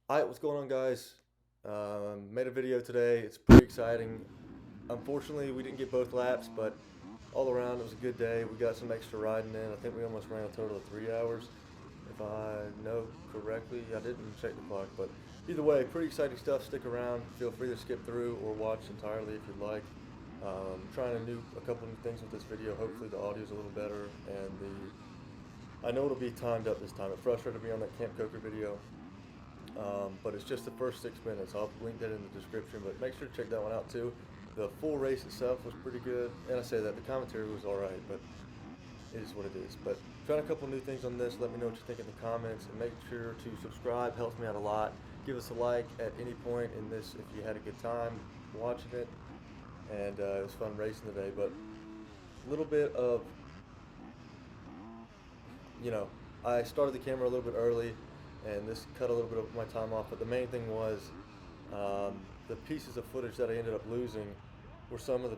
Alright, what's going on, guys? Made a video today. It's pretty exciting. Unfortunately, we didn't get both laps, but all around it was a good day. We got some extra riding in. I think we almost ran a total of 3 hours, if I know correctly. I didn't check the clock, but either way, pretty exciting stuff. Stick around. Feel free to skip through or watch entirely if you'd like. Trying a couple new things with this video. Hopefully, the audio's a little better, and I know it'll be timed up this time. It frustrated me on that Camp Coker video. But it's just the first 6 minutes. I'll link that in the description, but make sure to check that one out too. The full race itself was pretty good, and I say that the commentary was alright, but it is what it is. But trying a couple new things on this. Let me know what you think in the comments, and make sure to subscribe. Helps me out a lot. Give us a like at any point in this if you had a good time watching it, and it was fun racing today. But a little bit of, you know, I started the camera a little bit early, and this cut a little bit of my time off. But the main thing was the pieces of footage that I ended up losing were some of the.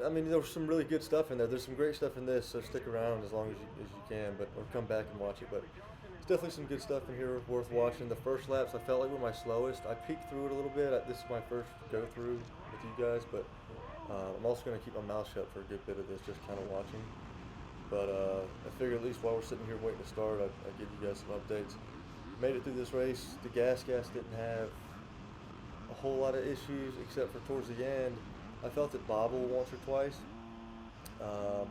I mean, there was some really good stuff in there. There's some great stuff in this, so stick around as long as you can, but or come back and watch it. But there's definitely some good stuff in here worth watching. The first laps I felt like were my slowest. I peeked through it a little bit. This is my first go through with you guys, but I'm also going to keep my mouth shut for a good bit of this, just kind of watching. But I figured at least while we're sitting here waiting to start, I'd give you guys some updates. Made it through this race. The GasGas didn't have a whole lot of issues except for towards the end. I felt it bobble once or twice. Um,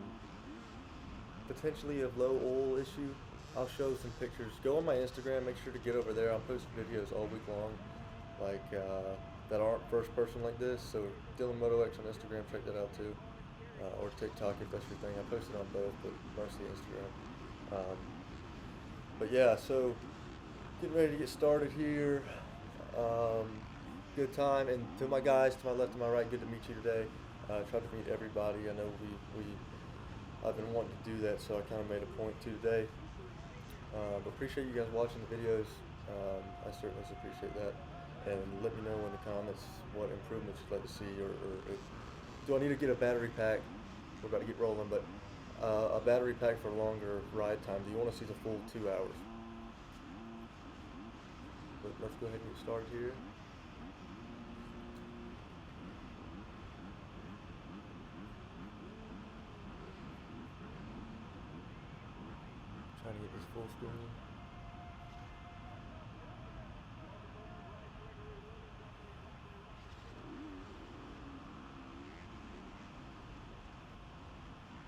Potentially a low oil issue. I'll show some pictures. Go on my Instagram. Make sure to get over there. I'm posting videos all week long, like that aren't first person like this. So Dillonmotox on Instagram. Check that out too. Or TikTok if that's your thing. I post it on both, but mostly Instagram. But yeah, so getting ready to get started here. Um, Good time, and to my guys, to my left and my right, good to meet you today. Tried to meet everybody. I know I've been wanting to do that, so I kind of made a point to today. But appreciate you guys watching the videos. I certainly appreciate that. And let me know in the comments what improvements you'd like to see, or do I need to get a battery pack? We're about to get rolling, but a battery pack for longer ride time. Do you want to see the full 2 hours? But let's go ahead and get started here. Trying to get this full screen.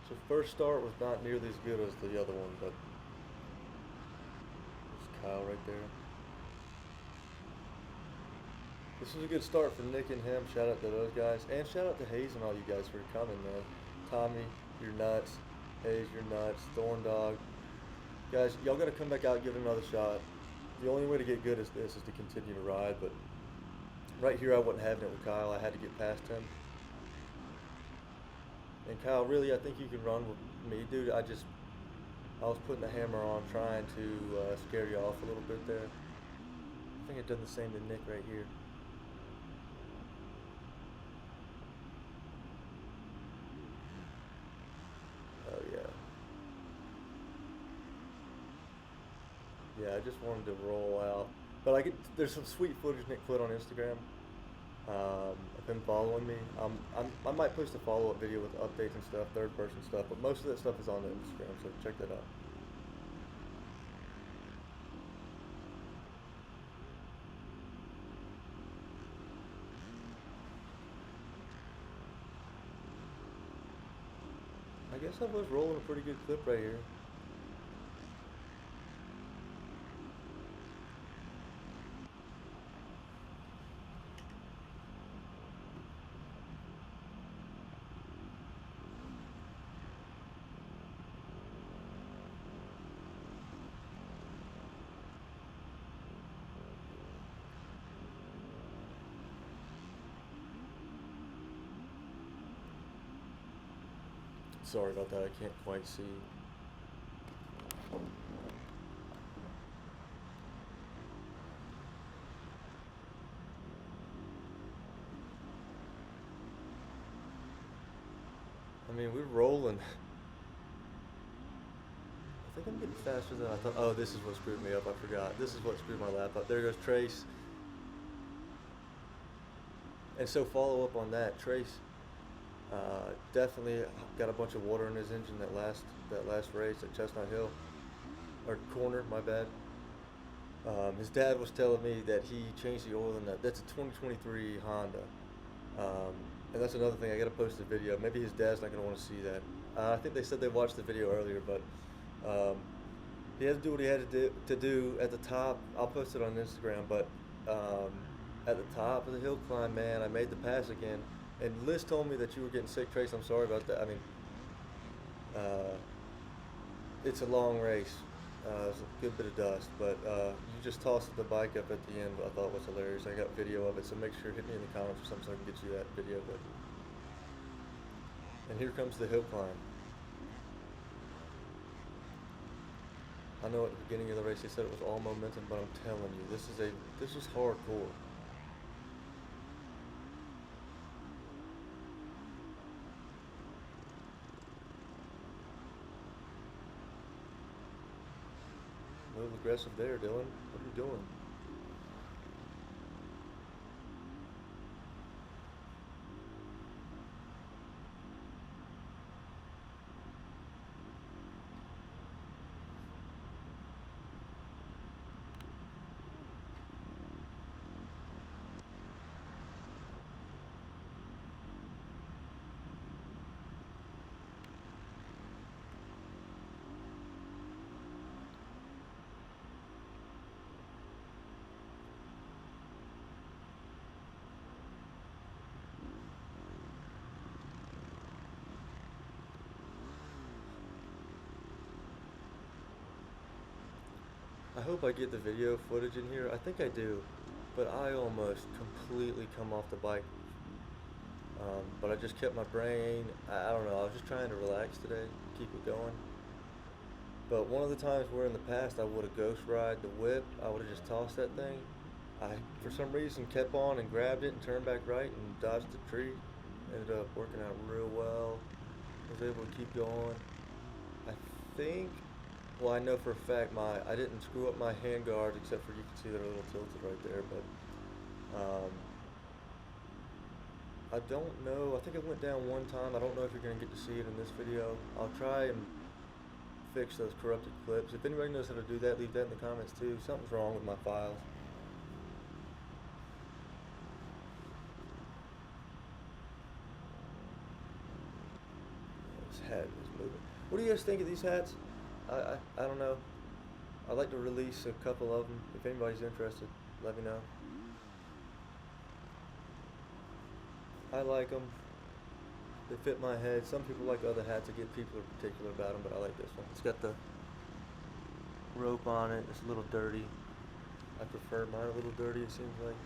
So first start was not nearly as good as the other one, but there's Kyle right there. This was a good start for Nick and him. Shout out to those guys. And shout out to Hayes and all you guys for coming, man. Tommy, you're nuts. Hayes, you're nuts. Thorn Dog. Guys, y'all got to come back out and give it another shot. The only way to get good at this is to continue to ride, but right here I wasn't having it with Kyle. I had to get past him. And Kyle, really, I think you can run with me, dude. I was putting the hammer on, trying to scare you off a little bit there. I think I've done the same to Nick right here. Oh yeah. Yeah, I just wanted to roll out. But there's some sweet footage Nick put on Instagram of him following me. I might post a follow-up video with updates and stuff, third-person stuff, but most of that stuff is on Instagram, so check that out. I guess I was rolling a pretty good clip right here. Sorry about that, I can't quite see. I mean, we're rolling. I think I'm getting faster than I thought. Oh, this is what screwed me up. I forgot. This is what screwed my lap up. There goes Trace. And so follow up on that, Trace definitely got a bunch of water in his engine that last race at Chestnut Hill, or Corner, my bad. His dad was telling me that he changed the oil in that. That's a 2023 Honda. And that's another thing, I gotta post the video. Maybe his dad's not gonna want to see that. I think they said they watched the video earlier, but he had to do what he had to do at the top. I'll post it on Instagram, but at the top of the hill climb, man, I made the pass again. And Liz told me that you were getting sick, Trace. I'm sorry about that. I mean, it's a long race. It's a good bit of dust, but you just tossed the bike up at the end. I thought was hilarious. I got video of it, so make sure hit me in the comments or something so I can get you that video. But and here comes the hill climb. I know at the beginning of the race they said it was all momentum, but I'm telling you, this is hardcore. A little aggressive there, Dylan. What are you doing? I hope I get the video footage in here. I think I do, but I almost completely come off the bike. But I just kept my brain, I don't know, I was just trying to relax today, keep it going. But one of the times where in the past I would have ghost ride the whip, I would have just tossed that thing. I, for some reason, kept on and grabbed it and turned back right and dodged the tree. Ended up working out real well. Was able to keep going. I think, well, I know for a fact I didn't screw up my hand guards, except for you can see they're a little tilted right there, but I don't know. I think I went down one time. I don't know if you're going to get to see it in this video. I'll try and fix those corrupted clips. If anybody knows how to do that, leave that in the comments too. Something's wrong with my files. This hat is moving. What do you guys think of these hats? I don't know. I'd like to release a couple of them. If anybody's interested, let me know. I like them. They fit my head. Some people like other hats. I get people are particular about them, but I like this one. It's got the rope on it. It's a little dirty. I prefer mine a little dirty, it seems like.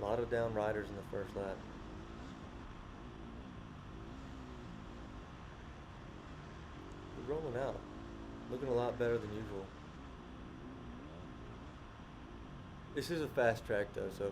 A lot of down riders in the first lap. We're rolling out. Looking a lot better than usual. This is a fast track though, so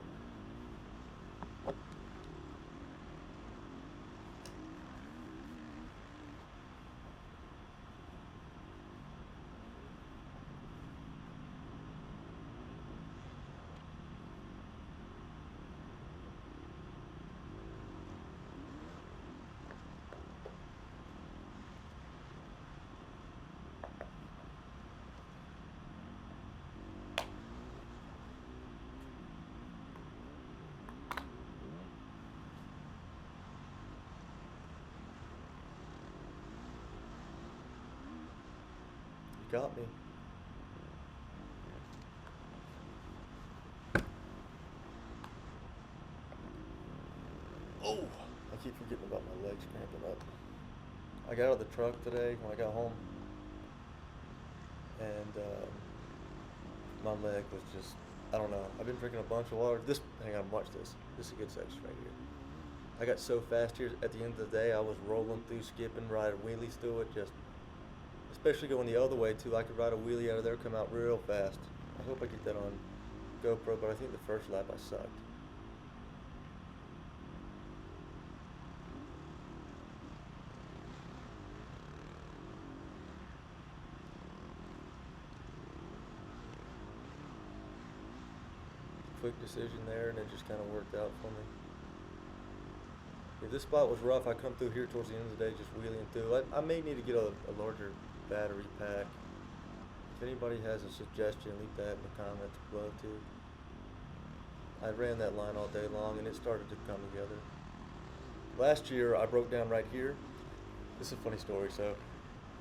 got me. Oh, I keep forgetting about my legs cramping up. I got out of the truck today when I got home, and my leg was just, I don't know. I've been drinking a bunch of water. Hang on, watch this. This is a good section right here. I got so fast here at the end of the day, I was rolling through, skipping, riding wheelies through it, just, especially going the other way too. I could ride a wheelie out of there, come out real fast. I hope I get that on GoPro, but I think the first lap I sucked. Quick decision there, and it just kind of worked out for me. If this spot was rough, I come through here towards the end of the day just wheeling through. I may need to get a larger battery pack. If anybody has a suggestion, leave that in the comments below too. I ran that line all day long and it started to come together. Last year I broke down right here. This is a funny story. So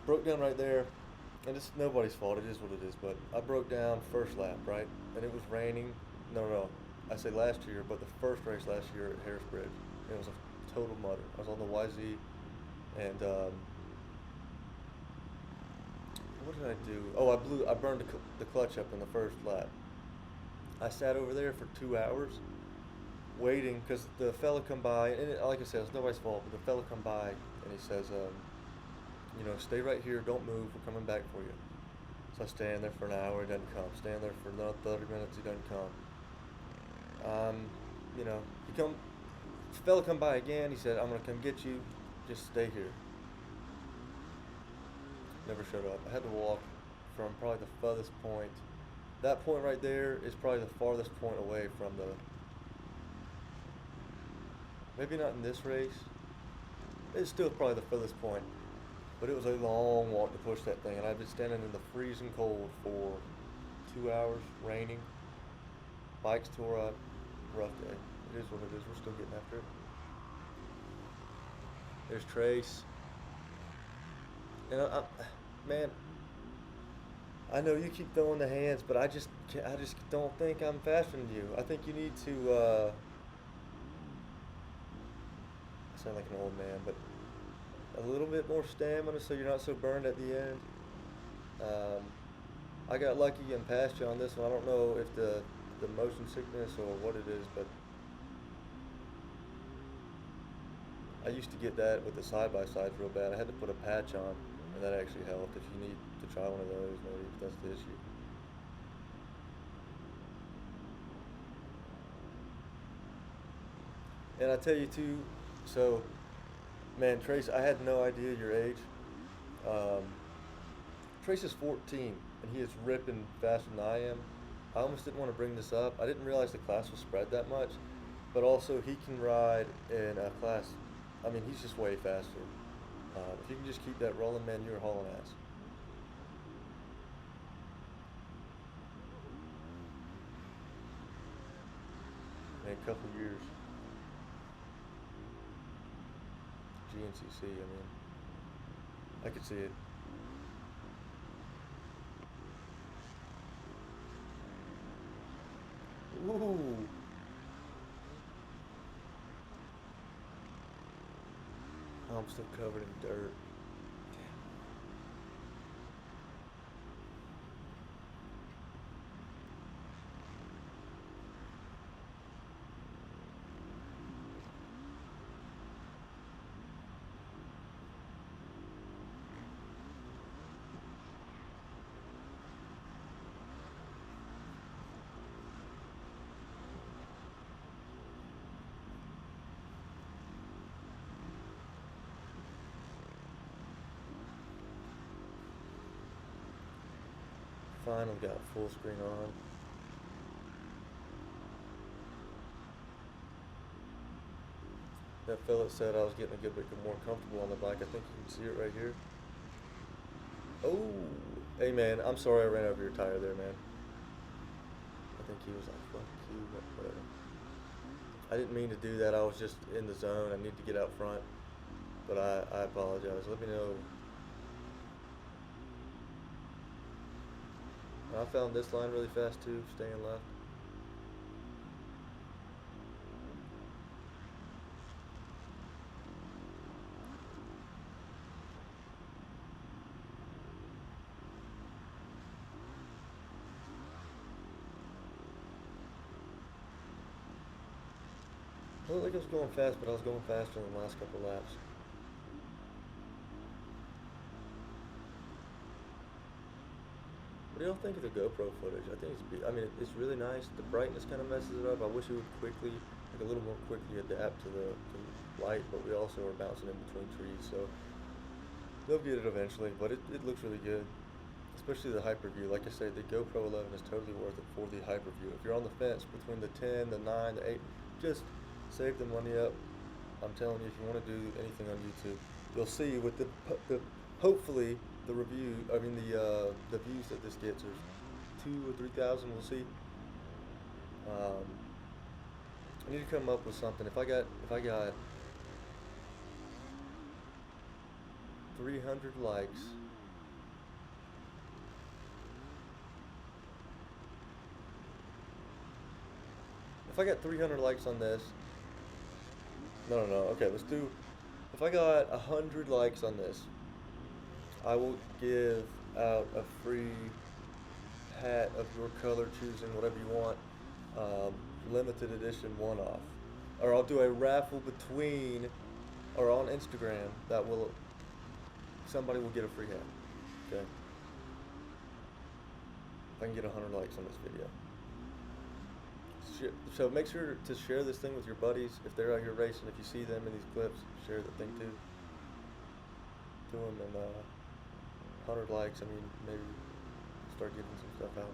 broke down right there, and it's nobody's fault, it is what it is, but I broke down first lap, right? And it was raining. No, I say last year, but the first race last year at Harescramble, it was a total mutter. I was on the YZ, and what did I do? Oh, I burned the clutch up in the first lap. I sat over there for 2 hours waiting because the fella come by, and like I said, it's nobody's fault, but the fella come by and he says, you know, stay right here, don't move, we're coming back for you. So I stand there for an hour, he doesn't come. Stand there for another 30 minutes, he doesn't come. You know, the fella come by again, he said, I'm gonna come get you, just stay here. Never showed up. I had to walk from probably the furthest point. That point right there is probably the farthest point away from the, maybe not in this race, it's still probably the furthest point, but it was a long walk to push that thing, and I've been standing in the freezing cold for 2 hours, raining, bikes tore up, rough day. It is what it is, we're still getting after it. There's Trace, and man, I know you keep throwing the hands, but I just don't think I'm faster than you. I think you need to, I sound like an old man, but a little bit more stamina so you're not so burned at the end. I got lucky getting past you on this one. I don't know if the motion sickness or what it is, but I used to get that with the side-by-sides real bad. I had to put a patch on, and that actually helped. If you need to try one of those, maybe if that's the issue. And I tell you too, so, man, Trace, I had no idea your age. Trace is 14, and he is ripping faster than I am. I almost didn't want to bring this up. I didn't realize the class was spread that much, but also he can ride in a class, I mean, he's just way faster. If you can just keep that rolling, man, you're hauling ass. In a couple years. GNCC, I mean, I could see it. Ooh. I'm still covered in dirt. Finally got full screen on. That fella said I was getting a good bit more comfortable on the bike. I think you can see it right here. Oh, hey man, I'm sorry I ran over your tire there, man. I think he was like, fuck you, whatever. I didn't mean to do that. I was just in the zone. I need to get out front. But I apologize. Let me know. I found this line really fast too, staying left. I looked like I was going fast, but I was going faster in the last couple laps. What do y'all think of the GoPro footage? I think I mean, it's really nice. The brightness kind of messes it up. I wish it would quickly, like a little more quickly adapt to the light, but we also are bouncing in between trees, so they'll get it eventually, but it looks really good. Especially the hyperview. Like I said, the GoPro 11 is totally worth it for the hyperview. If you're on the fence between the 10, the 9, the 8, just save the money up. I'm telling you, if you want to do anything on YouTube, you'll see with the hopefully the review. I mean the views that this gets are 2,000 or 3,000. We'll see. I need to come up with something. If I got 300 likes. If I got 300 likes on this, no. Okay, let's do. If I got 100 likes on this, I will give out a free hat of your color choosing, whatever you want, limited edition one-off. Or I'll do a raffle between, or on Instagram, that will, somebody will get a free hat. Okay? If I can get 100 likes on this video. So make sure to share this thing with your buddies if they're out here racing. If you see them in these clips, share the thing too. To them, and 100 likes. I mean, maybe start getting some stuff out.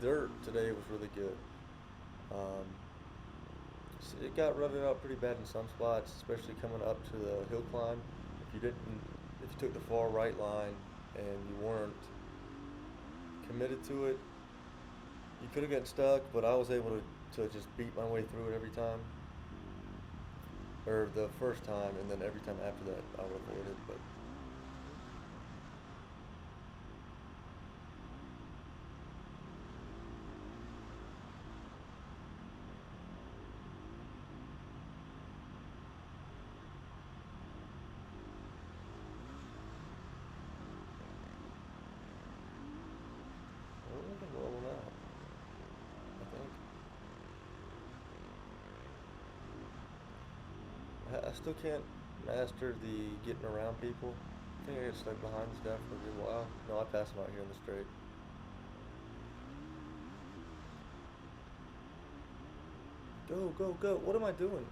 The dirt today was really good. It got rutted out pretty bad in some spots, especially coming up to the hill climb. If you took the far right line and you weren't committed to it, you could have gotten stuck, but I was able to just beat my way through it every time. Or the first time, and then every time after that I would avoid it, but rolling out, I think. I still can't master the getting around people. I think I get stuck behind stuff for a good while. No, I pass them out here in the straight. Go. What am I doing?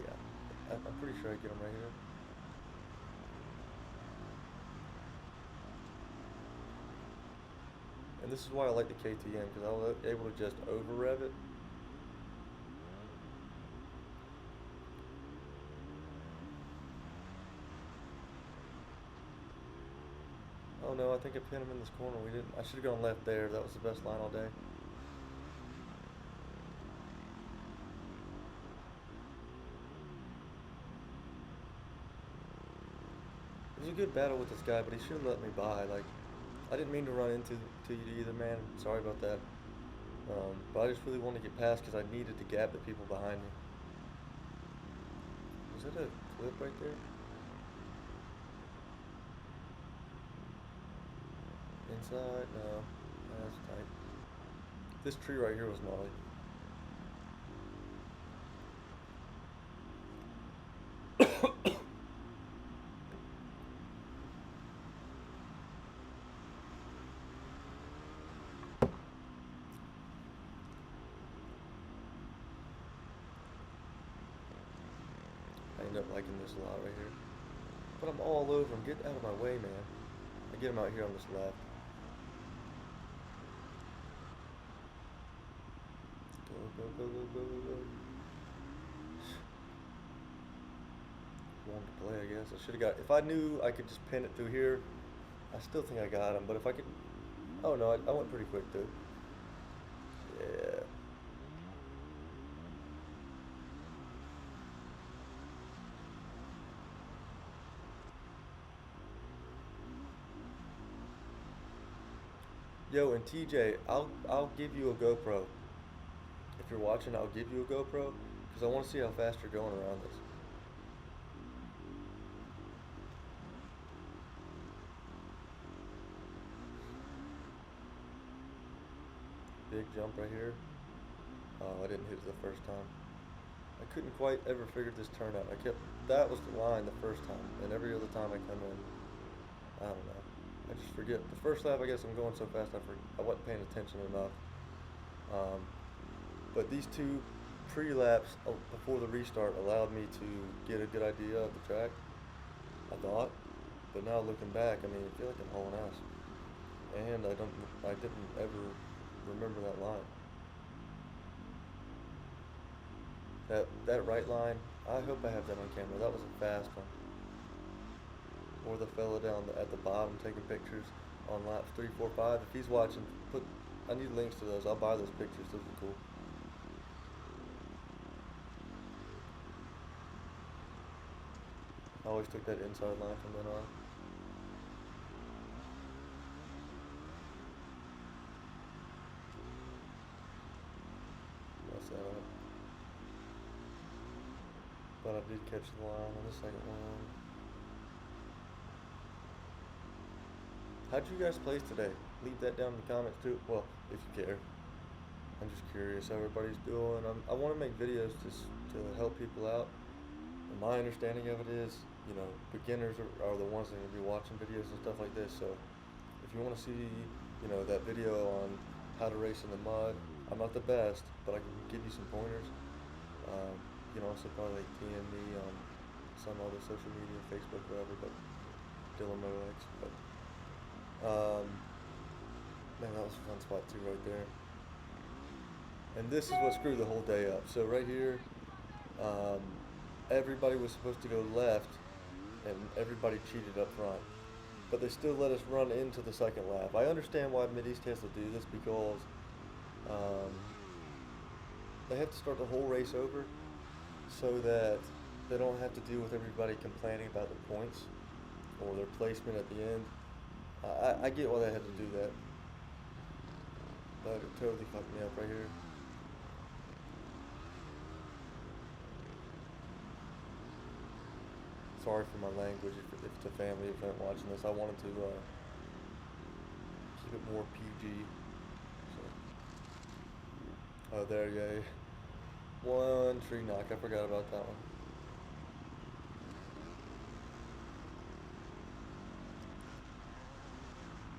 Yeah, I'm pretty sure I get them right here. And this is why I like the KTM, because I was able to just over rev it. Oh no, I think I pinned him in this corner. We didn't. I should have gone left there. That was the best line all day. It was a good battle with this guy, but he should have let me by. Like, I didn't mean to run into you either, man. Sorry about that. But I just really wanted to get past because I needed to gap the people behind me. Was that a clip right there? Inside? No. That's tight. This tree right here was gnarly. I end up liking this a lot right here. But I'm all over him. Get out of my way, man. I get him out here on this left. Go. Wanted to play, I guess. I should have got. If I knew I could just pin it through here, I still think I got him. But if I could. Oh no, I went pretty quick too. Yeah. Yo, and TJ, I'll give you a GoPro. If you're watching, I'll give you a GoPro because I want to see how fast you're going around this. big jump right here. I didn't hit it the first time. I couldn't quite ever figure this turn out. That was the line the first time, and every other time I come in, I don't know. I just forget. The first lap, I guess I'm going so fast, I wasn't paying attention enough. But these two pre-laps before the restart allowed me to get a good idea of the track, I thought. But now looking back, I mean, I feel like I'm hauling ass. And I didn't ever remember that line. That right line, I hope I have that on camera. That was a fast one. Or the fella down at the bottom taking pictures on laps 3, 4, 5. If he's watching, I need links to those. I'll buy those pictures. Those are cool. I always took that inside line from then on. Mess that up. But I did catch the line on the second one. How'd you guys place today? Leave that down in the comments too. Well, if you care. I'm just curious how everybody's doing. I want to make videos to help people out. And my understanding of it is, you know, beginners are the ones that are going to be watching videos and stuff like this. So if you want to see, you know, that video on how to race in the mud, I'm not the best, but I can give you some pointers. You can also probably like DM me on some other social media, Facebook, whatever, but Dillonmotox. But man, that was a fun spot too right there. And this is what screwed the whole day up. So right here, everybody was supposed to go left, and everybody cheated up front. But they still let us run into the second lap. I understand why Mideast has to do this, because they have to start the whole race over so that they don't have to deal with everybody complaining about their points or their placement at the end. I get why they had to do that, but it totally fucked me up right here. Sorry for my language if it's a family event watching this. I wanted to keep it more PG. So. Oh, there you go. One tree knock. I forgot about that one.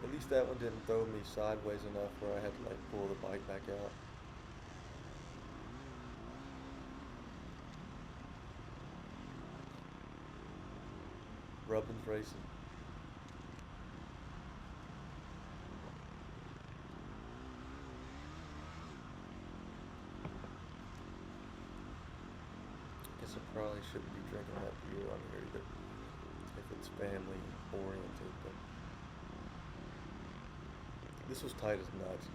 At least that one didn't throw me sideways enough where I had to like pull the bike back out. Runnin's racing. Guess I probably shouldn't be drinking that beer on here either, if it's family oriented, but this was tight as nuts.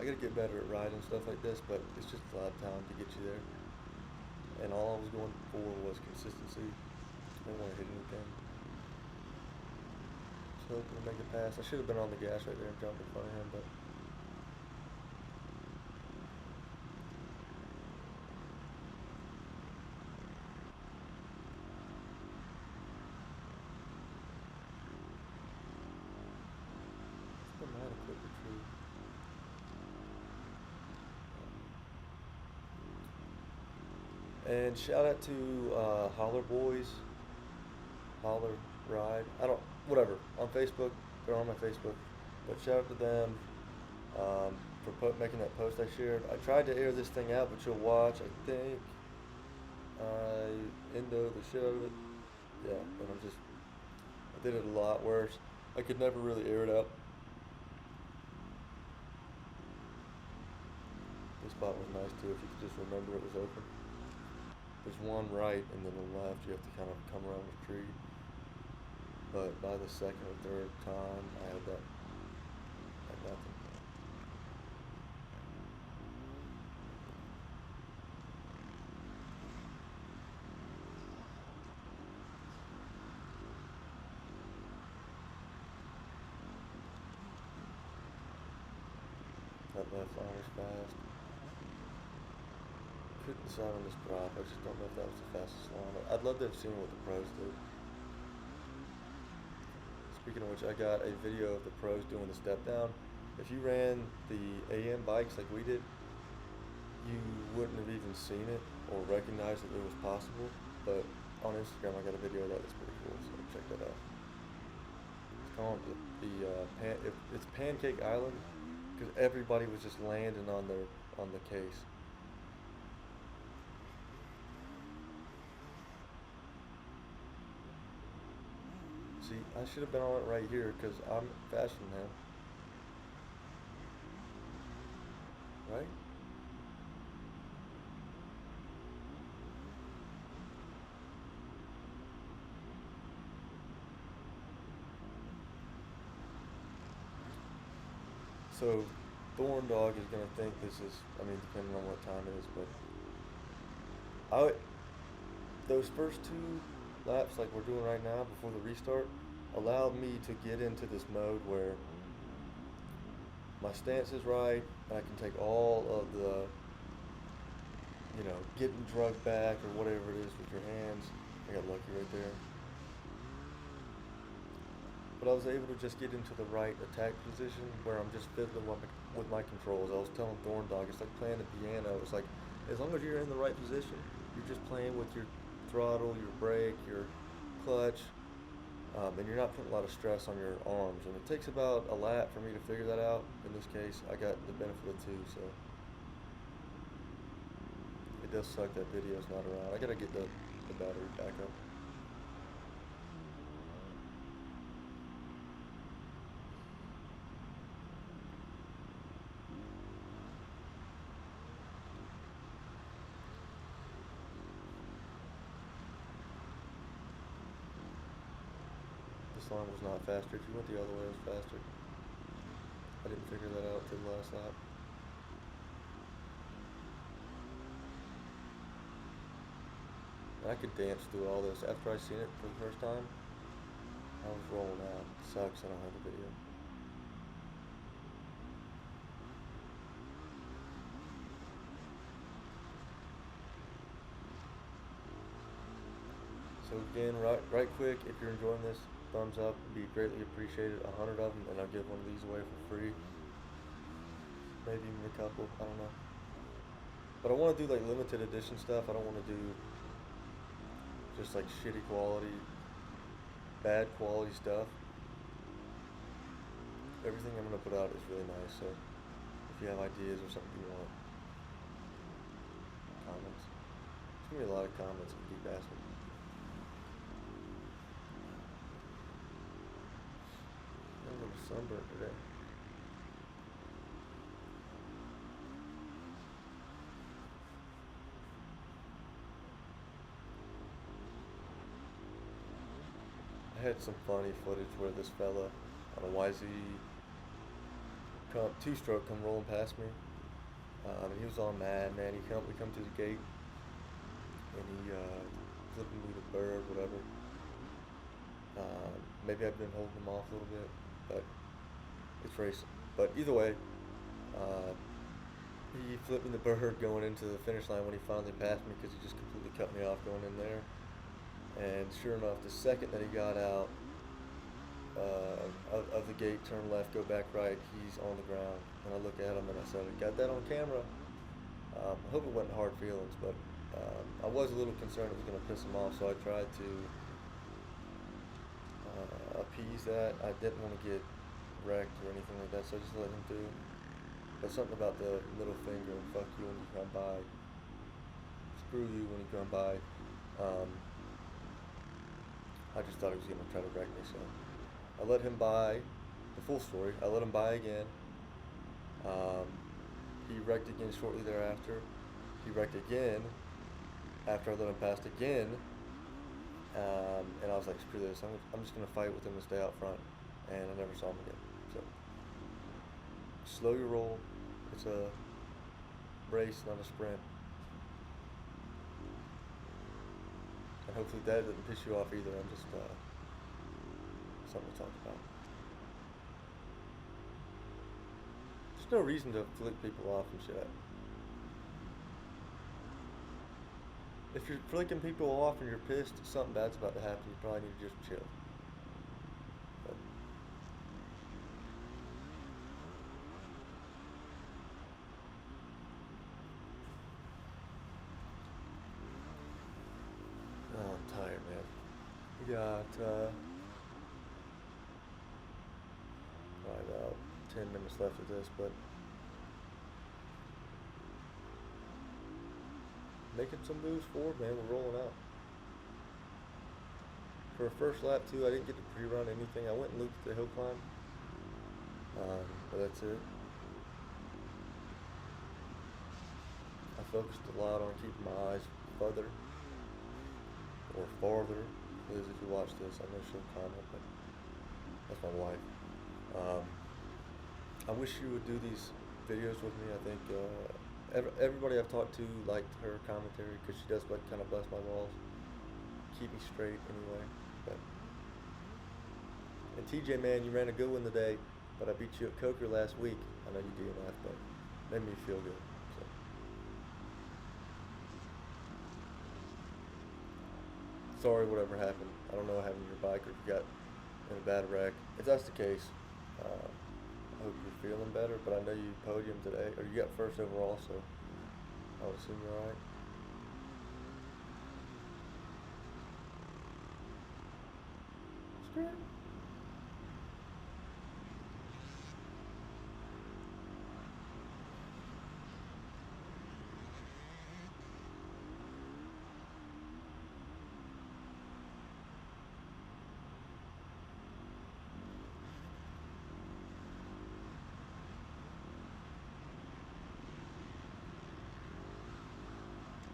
I gotta get better at riding stuff like this, but it's just a lot of time to get you there. And all I was going for was consistency. I didn't want to hit anything. So hoping to make it pass. I should have been on the gas right there and jumped in front of him, but and shout out to Holler Boys, Holler Ride. Whatever, on Facebook. They're on my Facebook. But shout out to them for making that post I shared. I tried to air this thing out, but you'll watch. I think I endo the shit out of it. Yeah, and I did it a lot worse. I could never really air it out. This spot was nice too, if you could just remember it was open. There's one right and then the left, you have to kind of come around the tree. But by the second or third time, I had nothing. That left line was fast. Couldn't decide on this drop. I just don't know if that was the fastest line. I'd love to have seen what the pros did. Speaking of which, I got a video of the pros doing the step down, If you ran the AM bikes like we did, you wouldn't have even seen it or recognized that it was possible. But on Instagram, I got a video of that that's pretty cool, so check that out. It's called it's Pancake Island because everybody was just landing on the case. See, I should have been on it right here because I'm faster than him. Right? So, Thorn Dog is gonna think this is, I mean, depending on what time it is, but those first 2 laps, like we're doing right now before the restart, allowed me to get into this mode where my stance is right, and I can take all of the, getting drugged back or whatever it is with your hands. I got lucky right there. But I was able to just get into the right attack position where I'm just fiddling with my controls. I was telling Thorn Dog, it's like playing the piano. It's like, as long as you're in the right position, you're just playing with your throttle, your brake, your clutch, and you're not putting a lot of stress on your arms. And it takes about a lap for me to figure that out. In this case, I got the benefit of 2, so it does suck that video's not around. I gotta get the battery back up. This line was not faster. If you went the other way, it was faster. I didn't figure that out till the last lap. I could dance through all this. After I seen it for the first time, I was rolling out. It sucks I don't have the video. So again, right quick, if you're enjoying this, thumbs up would be greatly appreciated. 100 of them, and I'll give one of these away for free. Maybe even a couple, I don't know. But I want to do like limited edition stuff. I don't want to do just like shitty quality, bad quality stuff. Everything I'm going to put out is really nice, so if you have ideas or something you want, comments. There's going to be a lot of comments if you keep asking. I'm a little sunburned today. I had some funny footage where this fella on a YZ two-stroke come rolling past me, and he was all mad, man. We come to the gate, and he flipped me the bird, whatever. Maybe I've been holding him off a little bit, but it's racing. But either way, he flipped me the bird going into the finish line when he finally passed me because he just completely cut me off going in there. And sure enough, the second that he got out of the gate, turn left, go back right, he's on the ground. And I look at him and I said, "Got that on camera." I hope it wasn't hard feelings, but I was a little concerned it was going to piss him off, so I tried to appease that. I didn't want to get wrecked or anything like that, so I just let him through. But something about the middle finger and fuck you when you come by, screw you when you come by. I just thought he was going to try to wreck me, so I let him by. The full story, I let him by again. He wrecked again shortly thereafter. He wrecked again after I let him pass again. And I was like, screw this, I'm just going to fight with him and stay out front. And I never saw him again. So slow your roll. It's a race, not a sprint. And hopefully that doesn't piss you off either. I'm just something to talk about. There's no reason to flick people off and shit. If you're flicking people off and you're pissed, something bad's about to happen. You probably need to just chill. But got probably about 10 minutes left of this, but making some moves forward, man. We're rolling out. For a first lap too, I didn't get to pre-run anything. I went and looped the hill climb, but that's it. I focused a lot on keeping my eyes further or farther. Liz, if you watch this, I know she'll comment, but that's my wife. I wish she would do these videos with me. I think everybody I've talked to liked her commentary because she does like kind of bust my balls, keep me straight anyway. But and TJ, man, you ran a good one today, but I beat you at Coker last week. I know you DNF, but made me feel good. So. Sorry, whatever happened. I don't know what happened to your bike or if you got in a bad wreck. If that's the case, I hope you're feeling better. But I know you podiumed today, or you got first overall, so I would assume you're alright. Screw.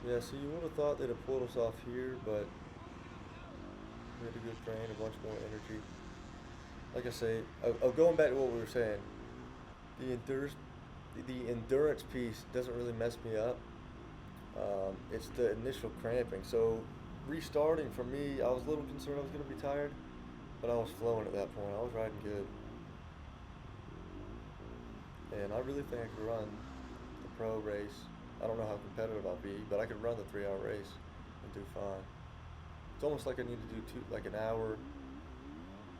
Yeah, so you would have thought they'd have pulled us off here, but we had a good train, a bunch more energy. Like I say, going back to what we were saying, the endurance piece doesn't really mess me up. It's the initial cramping. So restarting for me, I was a little concerned I was going to be tired, but I was flowing at that point. I was riding good. And I really think I could run the pro race. I don't know how competitive I'll be, but I could run the 3-hour race and do fine. It's almost like I need to do like an hour,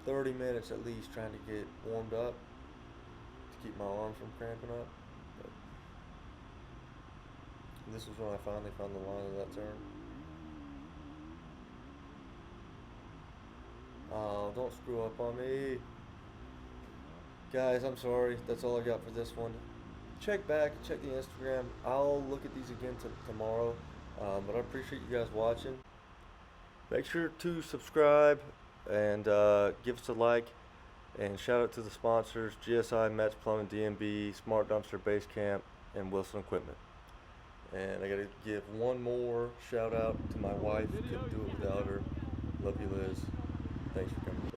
30 minutes at least trying to get warmed up to keep my arm from cramping up. But this was when I finally found the line of that turn. Oh, don't screw up on me. Guys, I'm sorry. That's all I got for this one. Check back, check the Instagram. I'll look at these again tomorrow. But I appreciate you guys watching. Make sure to subscribe and give us a like. And shout out to the sponsors, GSI, Metz Plumbing, DMB, Smart Dumpster, Base Camp, and Wilson Equipment. And I gotta give one more shout out to my wife. Couldn't do it without her. Love you, Liz. Thanks for coming.